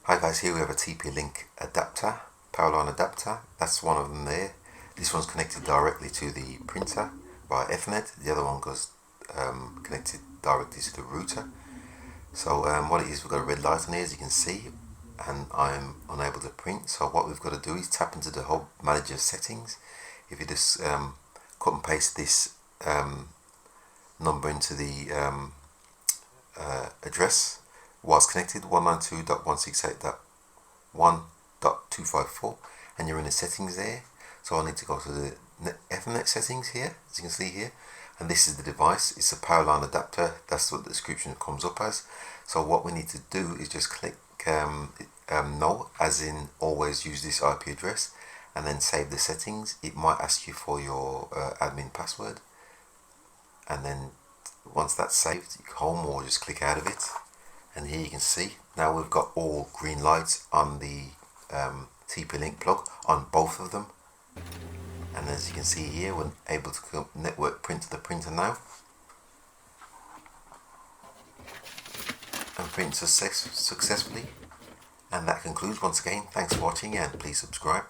Hi guys, here we have a TP-Link adapter, Powerline adapter. That's one of them there. This one's connected directly to the printer via Ethernet. The other one goes connected directly to the router. So what it is, we've got a red light on here as you can see, and I'm unable to print. So what we've got to do is tap into the Hub Manager settings. If you just cut and paste this number into the address was connected 192.168.1.254, and you're in the settings there. So I need to go to the Ethernet settings here, as you can see here, and this is the device. It's a Powerline adapter. That's what the description comes up as. So what we need to do is just click no, as in always use this IP address, and then save the settings. It might ask you for your admin password, and then once that's saved, you go home or just click out of it. And here you can see now we've got all green lights on the TP-Link plug on both of them. And as you can see here, we're able to network print to the printer now and print successfully. And that concludes. Once again, thanks for watching, and please subscribe.